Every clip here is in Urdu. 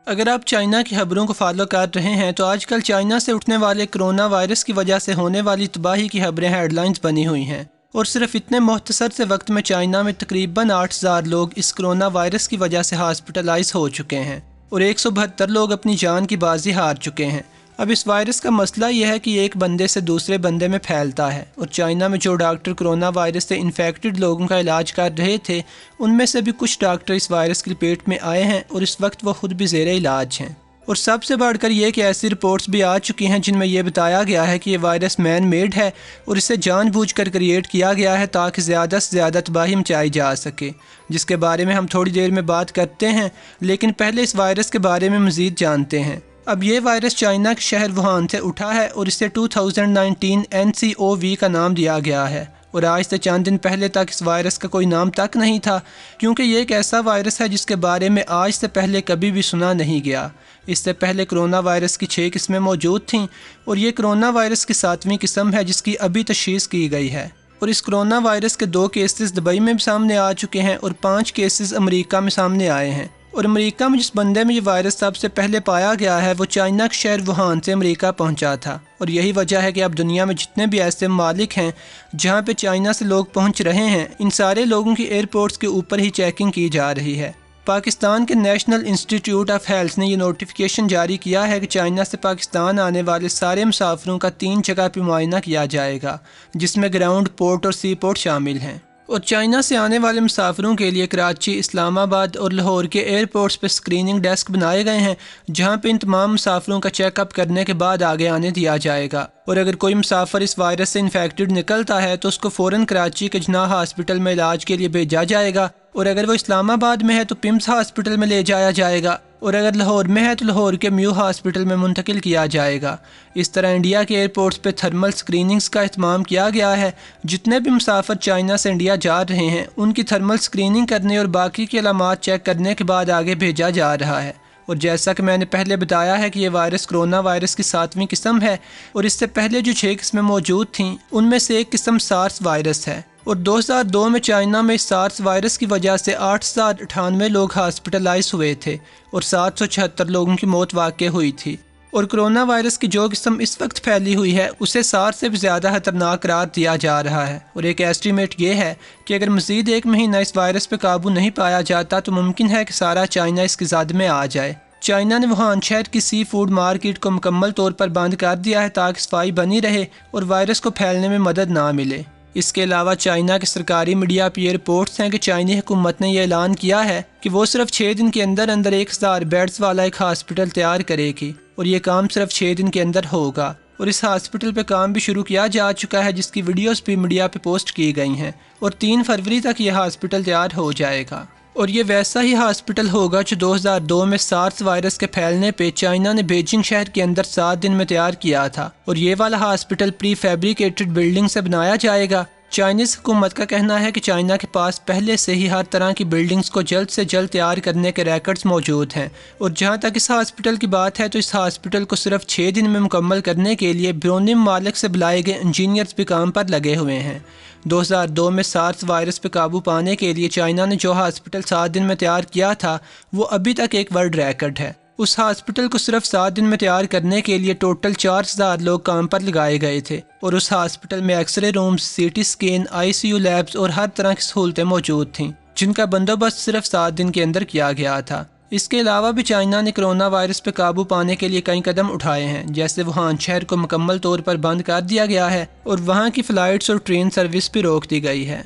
اگر آپ چائنا کی خبروں کو فالو کر رہے ہیں تو آج کل چائنا سے اٹھنے والے کرونا وائرس کی وجہ سے ہونے والی تباہی کی خبریں ہیڈ لائنز بنی ہوئی ہیں، اور صرف اتنے مختصر سے وقت میں چائنا میں تقریباً 8,000 لوگ اس کرونا وائرس کی وجہ سے ہاسپٹلائز ہو چکے ہیں اور 172 لوگ اپنی جان کی بازی ہار چکے ہیں۔ اب اس وائرس کا مسئلہ یہ ہے کہ یہ ایک بندے سے دوسرے بندے میں پھیلتا ہے، اور چائنا میں جو ڈاکٹر کرونا وائرس سے انفیکٹڈ لوگوں کا علاج کر رہے تھے ان میں سے بھی کچھ ڈاکٹر اس وائرس کی لپیٹ میں آئے ہیں اور اس وقت وہ خود بھی زیر علاج ہیں۔ اور سب سے بڑھ کر یہ کہ ایسی رپورٹس بھی آ چکی ہیں جن میں یہ بتایا گیا ہے کہ یہ وائرس مین میڈ ہے اور اسے جان بوجھ کر کریٹ کیا گیا ہے تاکہ زیادہ سے زیادہ تباہی مچائی جا سکے، جس کے بارے میں ہم تھوڑی دیر میں بات کرتے ہیں، لیکن پہلے اس وائرس کے بارے میں مزید جانتے ہیں۔ اب یہ وائرس چائنا کے شہر ووہان سے اٹھا ہے اور اسے 2019 NCOV کا نام دیا گیا ہے، اور آج سے چند دن پہلے تک اس وائرس کا کوئی نام تک نہیں تھا، کیونکہ یہ ایک ایسا وائرس ہے جس کے بارے میں آج سے پہلے کبھی بھی سنا نہیں گیا۔ اس سے پہلے کرونا وائرس کی 6 قسمیں موجود تھیں، اور یہ کرونا وائرس کی 7ویں قسم ہے جس کی ابھی تشخیص کی گئی ہے، اور اس کرونا وائرس کے 2 کیسز دبئی میں بھی سامنے آ چکے ہیں اور 5 کیسز امریکہ میں سامنے آئے ہیں۔ اور امریکہ میں جس بندے میں یہ وائرس سب سے پہلے پایا گیا ہے وہ چائنا کے شہر ووہان سے امریکہ پہنچا تھا، اور یہی وجہ ہے کہ اب دنیا میں جتنے بھی ایسے ممالک ہیں جہاں پہ چائنا سے لوگ پہنچ رہے ہیں، ان سارے لوگوں کی ایئرپورٹس کے اوپر ہی چیکنگ کی جا رہی ہے۔ پاکستان کے نیشنل انسٹیٹیوٹ آف ہیلتھ نے یہ نوٹیفیکیشن جاری کیا ہے کہ چائنا سے پاکستان آنے والے سارے مسافروں کا 3 جگہ پہ معائنہ کیا جائے گا، جس میں گراؤنڈ پورٹ اور سی پورٹ شامل ہیں۔ اور چائنا سے آنے والے مسافروں کے لیے کراچی، اسلام آباد اور لاہور کے ایئرپورٹس پہ اسکریننگ ڈیسک بنائے گئے ہیں، جہاں پہ ان تمام مسافروں کا چیک اپ کرنے کے بعد آگے آنے دیا جائے گا، اور اگر کوئی مسافر اس وائرس سے انفیکٹڈ نکلتا ہے تو اس کو فوراً کراچی کے جناح ہاسپٹل میں علاج کے لیے بھیجا جائے گا، اور اگر وہ اسلام آباد میں ہے تو پمس ہاسپٹل میں لے جایا جائے گا، اور اگر لاہور میں ہے تو لاہور کے میو ہاسپٹل میں منتقل کیا جائے گا۔ اس طرح انڈیا کے ایئرپورٹس پہ تھرمل سکریننگز کا اہتمام کیا گیا ہے۔ جتنے بھی مسافر چائنا سے انڈیا جا رہے ہیں ان کی تھرمل سکریننگ کرنے اور باقی کی علامات چیک کرنے کے بعد آگے بھیجا جا رہا ہے۔ اور جیسا کہ میں نے پہلے بتایا ہے کہ یہ وائرس کرونا وائرس کی 7ویں قسم ہے، اور اس سے پہلے جو 6 قسمیں موجود تھیں ان میں سے ایک قسم سارس وائرس ہے، اور 2002 میں چائنا میں سارس وائرس کی وجہ سے 8,098 لوگ ہاسپٹلائز ہوئے تھے اور 776 لوگوں کی موت واقع ہوئی تھی۔ اور کرونا وائرس کی جو قسم اس وقت پھیلی ہوئی ہے اسے سارس سے بھی زیادہ خطرناک قرار دیا جا رہا ہے، اور ایک ایسٹیمیٹ یہ ہے کہ اگر مزید 1 مہینہ اس وائرس پہ قابو نہیں پایا جاتا تو ممکن ہے کہ سارا چائنا اس کی زد میں آ جائے۔ چائنا نے ووہان شہر کی سی فوڈ مارکیٹ کو مکمل طور پر بند کر دیا ہے تاکہ صفائی بنی رہے اور وائرس کو پھیلنے میں مدد نہ ملے۔ اس کے علاوہ چائنا کے سرکاری میڈیا پہ یہ رپورٹس ہیں کہ چائنی حکومت نے یہ اعلان کیا ہے کہ وہ صرف 6 دن کے اندر 1000 بیڈز والا ایک ہاسپٹل تیار کرے گی، اور یہ کام صرف 6 دن کے اندر ہوگا، اور اس ہاسپٹل پہ کام بھی شروع کیا جا چکا ہے جس کی ویڈیوز بھی میڈیا پہ پوسٹ کی گئی ہیں، اور 3 فروری تک یہ ہاسپٹل تیار ہو جائے گا۔ اور یہ ویسا ہی ہاسپٹل ہوگا جو 2002 میں سارس وائرس کے پھیلنے پہ چائنا نے بیجنگ شہر کے اندر 7 دن میں تیار کیا تھا، اور یہ والا ہاسپٹل پری فیبریکیٹڈ بلڈنگ سے بنایا جائے گا۔ چائنیز حکومت کا کہنا ہے کہ چائنا کے پاس پہلے سے ہی ہر طرح کی بلڈنگز کو جلد سے جلد تیار کرنے کے ریکارڈز موجود ہیں، اور جہاں تک اس ہاسپٹل کی بات ہے تو اس ہاسپٹل کو صرف 6 دن میں مکمل کرنے کے لیے بیرونی ممالک سے بلائے گئے انجینئرز بھی کام پر لگے ہوئے ہیں۔ 2002 میں سارس وائرس پہ قابو پانے کے لیے چائنا نے جو ہاسپٹل 7 دن میں تیار کیا تھا وہ ابھی تک ایک ورلڈ ریکارڈ ہے۔ اس ہاسپٹل کو صرف 7 دن میں تیار کرنے کے لیے ٹوٹل 4,000 لوگ کام پر لگائے گئے تھے، اور اس ہاسپٹل میں X ray rooms, CT scan, ICU labs اور ہر طرح کی سہولتیں موجود تھیں جن کا بندوبست صرف 7 دن کے اندر کیا گیا تھا۔ اس کے علاوہ بھی چائنا نے کرونا وائرس پہ قابو پانے کے لیے کئی قدم اٹھائے ہیں، جیسے ووہان شہر کو مکمل طور پر بند کر دیا گیا ہے اور وہاں کی فلائٹس اور ٹرین سروس بھی روک دی گئی ہے۔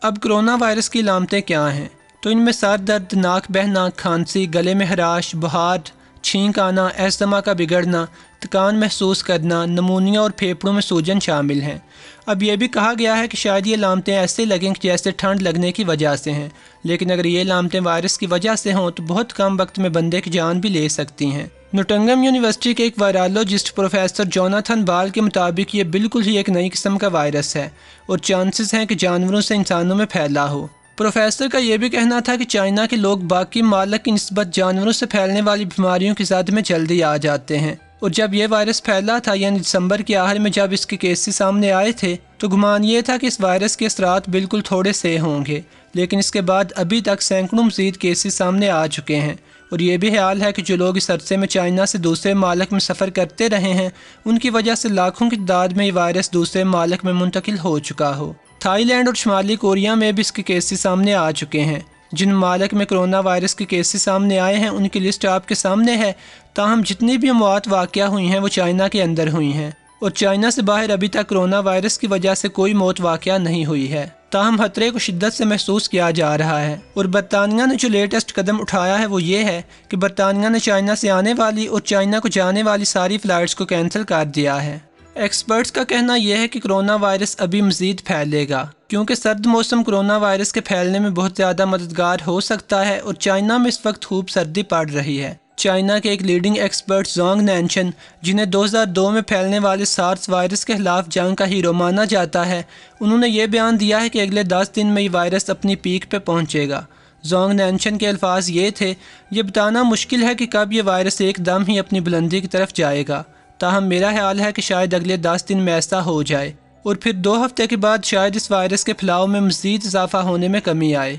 اب کرونا وائرس کی علامتیں کیا ہیں؟ تو ان میں سر درد، ناک بہنا، کھانسی، گلے میں خراش، بخار، چھینک آنا، ایستما کا بگڑنا، تھکان محسوس کرنا، نمونیا اور پھیپھڑوں میں سوجن شامل ہیں۔ اب یہ بھی کہا گیا ہے کہ شاید یہ علامتیں ایسے لگیں کہ جیسے ٹھنڈ لگنے کی وجہ سے ہیں، لیکن اگر یہ علامتیں وائرس کی وجہ سے ہوں تو بہت کم وقت میں بندے کی جان بھی لے سکتی ہیں۔ نوٹنگم یونیورسٹی کے ایک وائرالوجسٹ پروفیسر جوناتھن بال کے مطابق یہ بالکل ہی ایک نئی قسم کا وائرس ہے اور چانسز ہیں کہ جانوروں سے انسانوں میں پھیلا ہو۔ پروفیسر کا یہ بھی کہنا تھا کہ چائنا کے لوگ باقی ممالک کی نسبت جانوروں سے پھیلنے والی بیماریوں کی زد میں جلدی آ جاتے ہیں، اور جب یہ وائرس پھیلا تھا یعنی دسمبر کے آخر میں جب اس کے کیسز سامنے آئے تھے تو گمان یہ تھا کہ اس وائرس کے اثرات بالکل تھوڑے سے ہوں گے، لیکن اس کے بعد ابھی تک سینکڑوں مزید کیسز سامنے آ چکے ہیں، اور یہ بھی خیال ہے کہ جو لوگ اس عرصے میں چائنا سے دوسرے ممالک میں سفر کرتے رہے ہیں ان کی وجہ سے لاکھوں کی تعداد میں یہ وائرس دوسرے ممالک میں منتقل ہو چکا ہو۔ تھائی لینڈ اور شمالی کوریا میں بھی اس کے کیسز سامنے آ چکے ہیں۔ جن ممالک میں کرونا وائرس کے کیسز سامنے آئے ہیں ان کی لسٹ آپ کے سامنے ہے، تاہم جتنی بھی اموات واقع ہوئی ہیں وہ چائنا کے اندر ہوئی ہیں، اور چائنا سے باہر ابھی تک کرونا وائرس کی وجہ سے کوئی موت واقع نہیں ہوئی ہے، تاہم خطرے کو شدت سے محسوس کیا جا رہا ہے۔ اور برطانیہ نے جو لیٹسٹ قدم اٹھایا ہے وہ یہ ہے کہ برطانیہ نے چائنا سے آنے والی اور چائنا کو جانے والی ساری فلائٹس کو کینسل کر دیا ہے۔ ایکسپرٹس کا کہنا یہ ہے کہ کرونا وائرس ابھی مزید پھیلے گا، کیونکہ سرد موسم کرونا وائرس کے پھیلنے میں بہت زیادہ مددگار ہو سکتا ہے، اور چائنا میں اس وقت خوب سردی پڑ رہی ہے۔ چائنا کے ایک لیڈنگ ایکسپرٹ زونگ نینشن، جنہیں 2002 میں پھیلنے والے سارس وائرس کے خلاف جنگ کا ہیرو مانا جاتا ہے، انہوں نے یہ بیان دیا ہے کہ اگلے 10 دن میں یہ وائرس اپنی پیک پہ پہنچے گا۔ زونگ نینشن کے الفاظ یہ تھے، یہ بتانا مشکل ہے کہ کب یہ وائرس ایک دم ہی اپنی بلندی کی طرف جائے گا، تاہم میرا خیال ہے کہ شاید اگلے 10 دن میں ایسا ہو جائے، اور پھر 2 ہفتے کے بعد شاید اس وائرس کے پھیلاؤ میں مزید اضافہ ہونے میں کمی آئے۔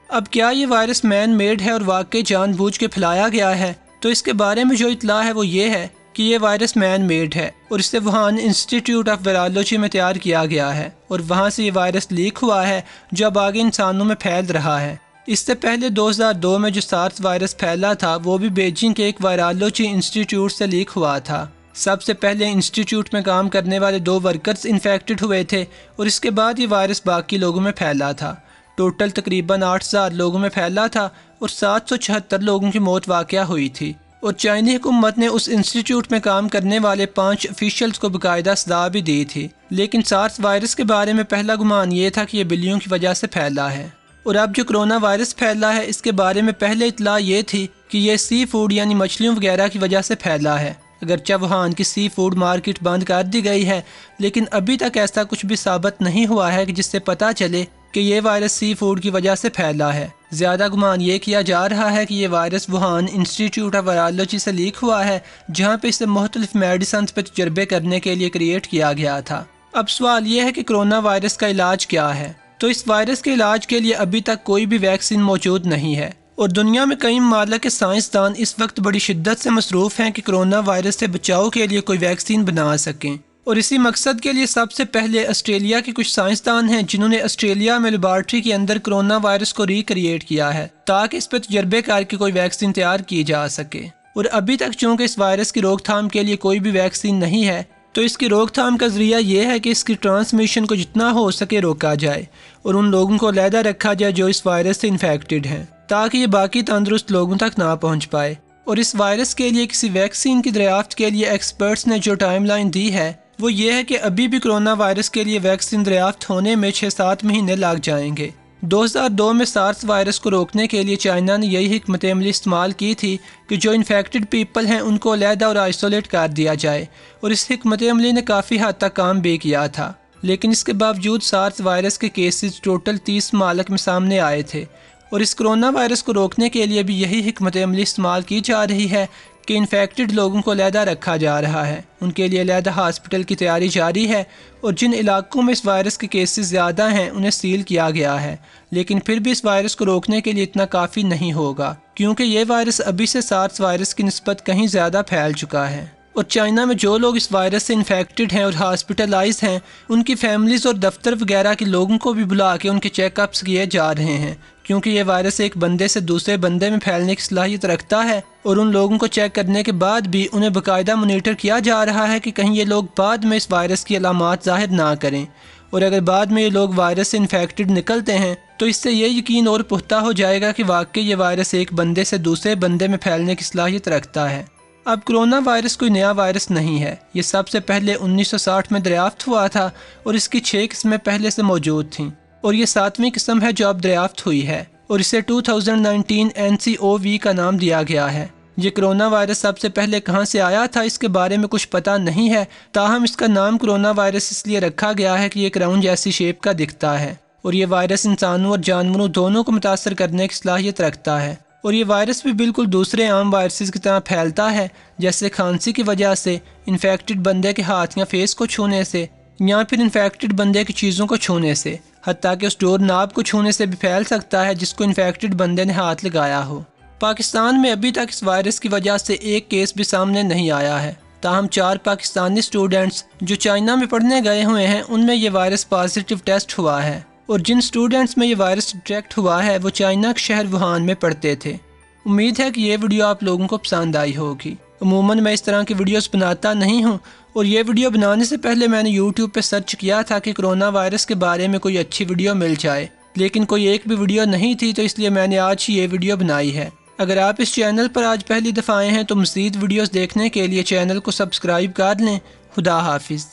اب کیا یہ وائرس مین میڈ ہے اور واقعی جان بوجھ کے پھیلایا گیا ہے؟ تو اس کے بارے میں جو اطلاع ہے وہ یہ ہے کہ یہ وائرس مین میڈ ہے اور اسے ووہان انسٹیٹیوٹ آف وائرالوجی میں تیار کیا گیا ہے، اور وہاں سے یہ وائرس لیک ہوا ہے جو اب آگے انسانوں میں پھیل رہا ہے۔ اس سے پہلے 2002 میں جو سارس وائرس پھیلا تھا وہ بھی بیجنگ کے ایک وائرالوجی انسٹیٹیوٹ سے لیک ہوا تھا۔ سب سے پہلے انسٹیٹیوٹ میں کام کرنے والے 2 ورکرز انفیکٹڈ ہوئے تھے، اور اس کے بعد یہ وائرس باقی لوگوں میں پھیلا تھا۔ ٹوٹل تقریباً 8000 لوگوں میں پھیلا تھا اور 776 لوگوں کی موت واقع ہوئی تھی، اور چائنی حکومت نے اس انسٹیٹیوٹ میں کام کرنے والے 5 آفیشلز کو باقاعدہ سزا بھی دی تھی۔ لیکن سارس وائرس کے بارے میں پہلا گمان یہ تھا کہ یہ بلیوں کی وجہ سے پھیلا ہے، اور اب جو کرونا وائرس پھیلا ہے اس کے بارے میں پہلے اطلاع یہ تھی کہ یہ سی فوڈ یعنی مچھلیوں وغیرہ کی وجہ سے پھیلا ہے۔ اگرچہ ووہان کی سی فوڈ مارکیٹ بند کر دی گئی ہے، لیکن ابھی تک ایسا کچھ بھی ثابت نہیں ہوا ہے کہ جس سے پتہ چلے کہ یہ وائرس سی فوڈ کی وجہ سے پھیلا ہے۔ زیادہ گمان یہ کیا جا رہا ہے کہ یہ وائرس ووہان انسٹیٹیوٹ آف وائرالوجی سے لیک ہوا ہے، جہاں پہ اسے مختلف میڈیسنز پہ تجربے کرنے کے لیے کریٹ کیا گیا تھا۔ اب سوال یہ ہے کہ کرونا وائرس کا علاج کیا ہے؟ تو اس وائرس کے علاج کے لیے ابھی تک کوئی بھی ویکسین موجود نہیں ہے، اور دنیا میں کئی ممالک کے سائنسدان اس وقت بڑی شدت سے مصروف ہیں کہ کرونا وائرس سے بچاؤ کے لیے کوئی ویکسین بنا سکیں، اور اسی مقصد کے لیے سب سے پہلے آسٹریلیا کے کچھ سائنسدان ہیں جنہوں نے آسٹریلیا میں لیبارٹری کے اندر کرونا وائرس کو ریکریٹ کیا ہے تاکہ اس پہ تجربے کر کے کوئی ویکسین تیار کی جا سکے۔ اور ابھی تک چونکہ اس وائرس کی روک تھام کے لیے کوئی بھی ویکسین نہیں ہے، تو اس کی روک تھام کا ذریعہ یہ ہے کہ اس کی ٹرانسمیشن کو جتنا ہو سکے روکا جائے اور ان لوگوں کو علیحدہ رکھا جائے جو اس وائرس سے انفیکٹڈ ہیں، تاکہ یہ باقی تندرست لوگوں تک نہ پہنچ پائے۔ اور اس وائرس کے لیے کسی ویکسین کی دریافت کے لیے ایکسپرٹس نے جو ٹائم لائن دی ہے وہ یہ ہے کہ ابھی بھی کرونا وائرس کے لیے ویکسین دریافت ہونے میں 6-7 مہینے لگ جائیں گے۔ 2002 میں سارس وائرس کو روکنے کے لیے چائنا نے یہی حکمت عملی استعمال کی تھی کہ جو انفیکٹڈ پیپل ہیں ان کو علیحدہ اور آئسولیٹ کر دیا جائے، اور اس حکمت عملی نے کافی حد تک کام بھی کیا تھا۔ لیکن اس کے باوجود سارس وائرس کے کیسز ٹوٹل 30 ممالک میں سامنے آئے تھے، اور اس کرونا وائرس کو روکنے کے لیے بھی یہی حکمت عملی استعمال کی جا رہی ہے کہ انفیکٹڈ لوگوں کو علیحدہ رکھا جا رہا ہے، ان کے لیے علیحدہ ہاسپٹل کی تیاری جاری ہے، اور جن علاقوں میں اس وائرس کے کیسز زیادہ ہیں انہیں سیل کیا گیا ہے۔ لیکن پھر بھی اس وائرس کو روکنے کے لیے اتنا کافی نہیں ہوگا، کیونکہ یہ وائرس ابھی سے سارس وائرس کی نسبت کہیں زیادہ پھیل چکا ہے، اور چائنا میں جو لوگ اس وائرس سے انفیکٹڈ ہیں اور ہاسپٹلائز ہیں ان کی فیملیز اور دفتر وغیرہ کے لوگوں کو بھی بلا کے ان کے چیک اپس کیے جا رہے ہیں، کیونکہ یہ وائرس ایک بندے سے دوسرے بندے میں پھیلنے کی صلاحیت رکھتا ہے، اور ان لوگوں کو چیک کرنے کے بعد بھی انہیں باقاعدہ مانیٹر کیا جا رہا ہے کہ کہیں یہ لوگ بعد میں اس وائرس کی علامات ظاہر نہ کریں، اور اگر بعد میں یہ لوگ وائرس سے انفیکٹڈ نکلتے ہیں تو اس سے یہ یقین اور پختہ ہو جائے گا کہ واقعی یہ وائرس ایک بندے سے دوسرے بندے میں پھیلنے کی صلاحیت رکھتا ہے۔ اب کرونا وائرس کوئی نیا وائرس نہیں ہے، یہ سب سے پہلے 1960 میں دریافت ہوا تھا، اور اس کی 6 قسمیں پہلے سے موجود تھیں، اور یہ 7ویں قسم ہے جو اب دریافت ہوئی ہے، اور اسے 2019 NCOV کا نام دیا گیا ہے۔ یہ کرونا وائرس سب سے پہلے کہاں سے آیا تھا اس کے بارے میں کچھ پتہ نہیں ہے، تاہم اس کا نام کرونا وائرس اس لیے رکھا گیا ہے کہ یہ کراؤن جیسی شیپ کا دکھتا ہے، اور یہ وائرس انسانوں اور جانوروں دونوں کو متاثر کرنے کی صلاحیت رکھتا ہے، اور یہ وائرس بھی بالکل دوسرے عام وائرسز کی طرح پھیلتا ہے، جیسے کھانسی کی وجہ سے، انفیکٹڈ بندے کے ہاتھ یا فیس کو چھونے سے، یا پھر انفیکٹڈ بندے کی چیزوں کو چھونے سے، حتیٰ کہ اس ڈور ناب کو چھونے سے بھی پھیل سکتا ہے جس کو انفیکٹڈ بندے نے ہاتھ لگایا ہو۔ پاکستان میں ابھی تک اس وائرس کی وجہ سے ایک کیس بھی سامنے نہیں آیا ہے، تاہم 4 پاکستانی اسٹوڈنٹس جو چائنا میں پڑھنے گئے ہوئے ہیں ان میں یہ وائرس پازیٹیو ٹیسٹ ہوا ہے، اور جن اسٹوڈنٹس میں یہ وائرس ڈیٹیکٹ ہوا ہے وہ چائنا کے شہر ووہان میں پڑھتے تھے۔ امید ہے کہ یہ ویڈیو آپ لوگوں کو پسند آئی ہوگی۔ عموماً میں اس طرح کی ویڈیوز بناتا نہیں ہوں، اور یہ ویڈیو بنانے سے پہلے میں نے یوٹیوب پہ سرچ کیا تھا کہ کرونا وائرس کے بارے میں کوئی اچھی ویڈیو مل جائے، لیکن کوئی ایک بھی ویڈیو نہیں تھی، تو اس لیے میں نے آج ہی یہ ویڈیو بنائی ہے۔ اگر آپ اس چینل پر آج پہلی دفعہ آئے ہیں تو مزید ویڈیوز دیکھنے کے لیے چینل کو سبسکرائب کر لیں۔ خدا حافظ۔